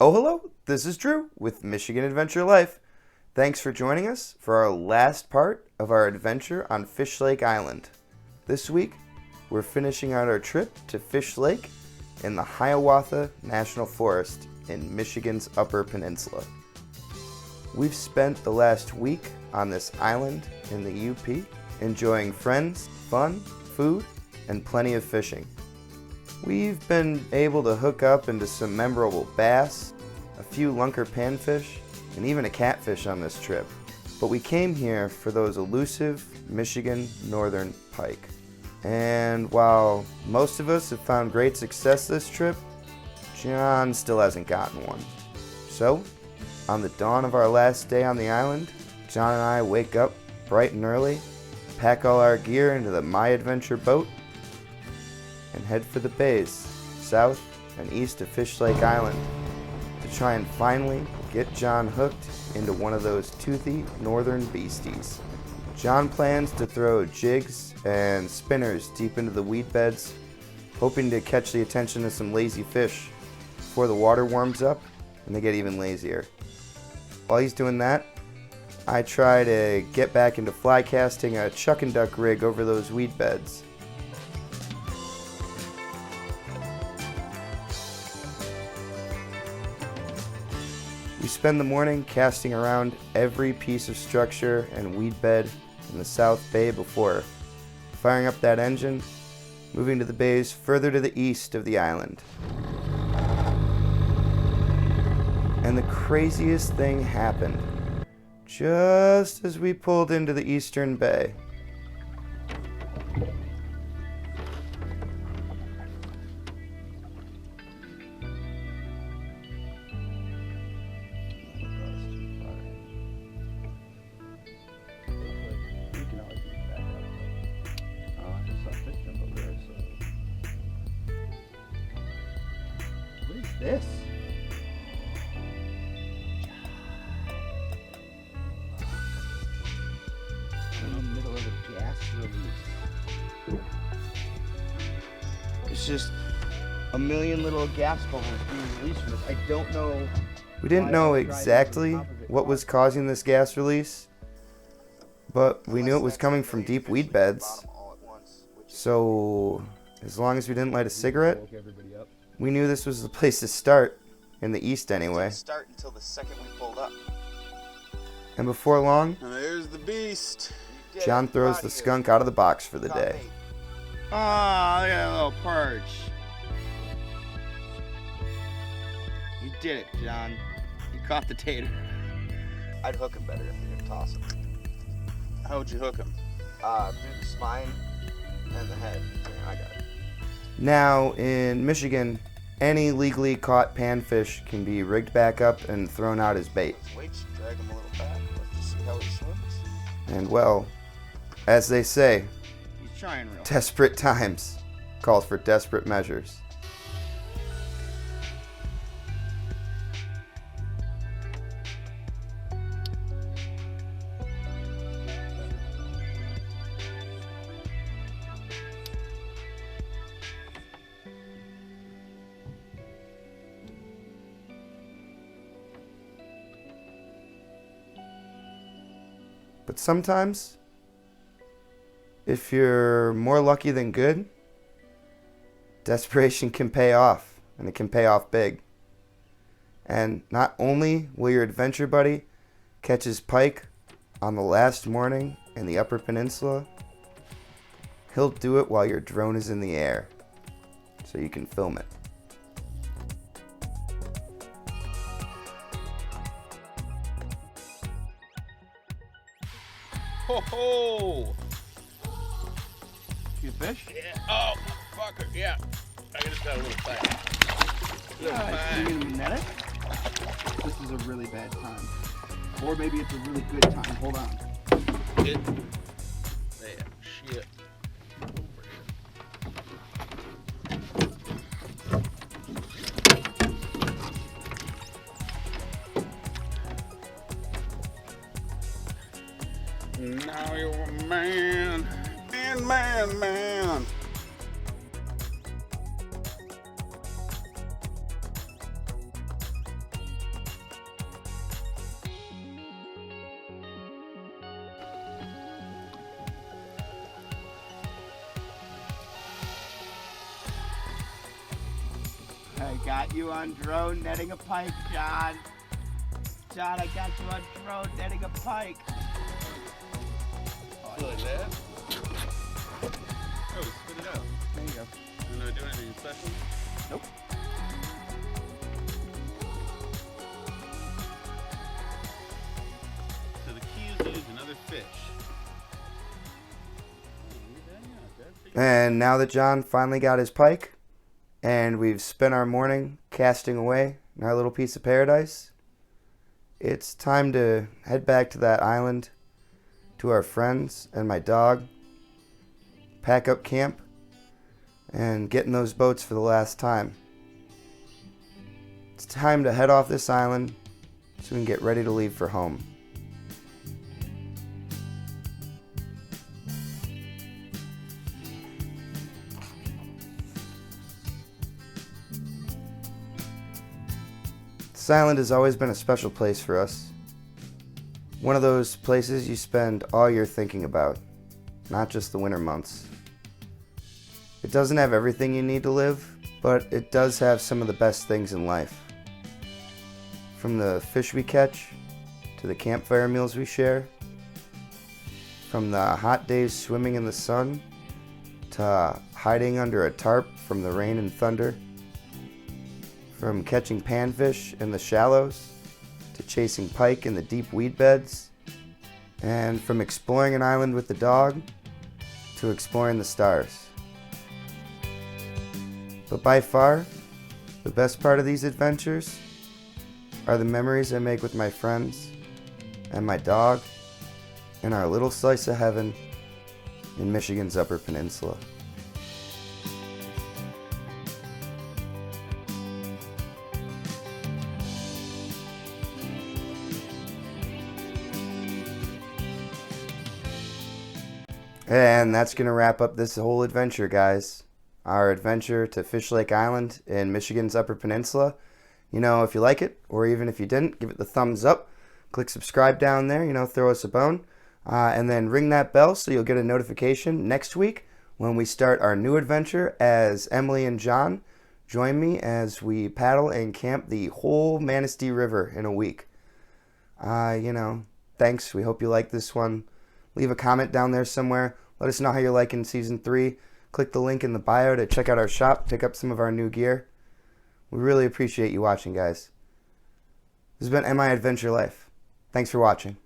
Oh, hello, this is Drew with Michigan Adventure Life. Thanks for joining us for our last part of our adventure on Fish Lake Island. This week, we're finishing out our trip to Fish Lake in the Hiawatha National Forest in Michigan's Upper Peninsula. We've spent the last week on this island in the UP, enjoying friends, fun, food, and plenty of fishing. We've been able to hook up into some memorable bass, a few lunker panfish, and even a catfish on this trip. But we came here for those elusive Michigan Northern Pike. And while most of us have found great success this trip, John still hasn't gotten one. So, on the dawn of our last day on the island, John and I wake up bright and early, pack all our gear into the MIAdventure boat, and head for the bays, south and east of Fish Lake Island, to try and finally get John hooked into one of those toothy northern beasties. John plans to throw jigs and spinners deep into the weed beds, hoping to catch the attention of some lazy fish before the water warms up and they get even lazier. While he's doing that, I try to get back into fly casting a chuck and duck rig over those weed beds. We spend the morning casting around every piece of structure and weed bed in the South Bay before firing up that engine, moving to the bays further to the east of the island. And the craziest thing happened just as we pulled into the eastern bay. This? In the middle of a gas release. It's just a million little gas bubbles being released from this. I don't know. We didn't know exactly what was causing this gas release, but we knew it was coming from deep weed beds. So, as long as we didn't light a cigarette, we knew this was the place to start, in the east anyway. Start until the second we pulled up. And before long, There's the beast. John throws the skunk out of the box for the day. Ah, look at that little perch. You did it, John. You caught the tater. I'd hook him better if you didn't toss him. How would you hook him? Through the spine and the head. I got it. Now, in Michigan, any legally caught panfish can be rigged back up and thrown out as bait. Wait, drag him a little back. Let's just see how he swims. And well, as they say, He's trying real hard. desperate times calls for desperate measures. But sometimes, if you're more lucky than good, desperation can pay off, and it can pay off big. And not only will your adventure buddy catch his pike on the last morning in the Upper Peninsula, he'll do it while your drone is in the air, so you can film it. Ho ho! You fish? Yeah. Oh, fucker. Yeah. I just got a little tight. You're gonna be net it? This is a really bad time. Or maybe it's a really good time. Hold on. It. Yeah. Shit. Now you're a man. Man. I got you on drone netting a pike, John. John, I got you on drone netting a pike. You like that? Oh, spit it out. There you go. You're not doing anything special? Nope. So the key is to use another fish. And now that John finally got his pike, and we've spent our morning casting away in our little piece of paradise, it's time to head back to that island, to our friends and my dog, pack up camp, and get in those boats for the last time. It's time to head off this island so we can get ready to leave for home. This island has always been a special place for us. One of those places you spend all your thinking about, not just the winter months. It doesn't have everything you need to live, but it does have some of the best things in life. From the fish we catch, to the campfire meals we share, from the hot days swimming in the sun, to hiding under a tarp from the rain and thunder, from catching panfish in the shallows, to chasing pike in the deep weed beds, and from exploring an island with the dog, to exploring the stars. But by far, the best part of these adventures are the memories I make with my friends and my dog in our little slice of heaven in Michigan's Upper Peninsula. And that's going to wrap up this whole adventure, guys. Our adventure to Fish Lake Island in Michigan's Upper Peninsula. You know, if you like it, or even if you didn't, give it the thumbs up. Click subscribe down there, throw us a bone. And then ring that bell so you'll get a notification next week when we start our new adventure as Emily and John join me as we paddle and camp the whole Manistee River in a week. Thanks. We hope you like this one. Leave a comment down there somewhere. Let us know how you're liking Season 3. Click the link in the bio to check out our shop, pick up some of our new gear. We really appreciate you watching, guys. This has been MIAdventureLife. Thanks for watching.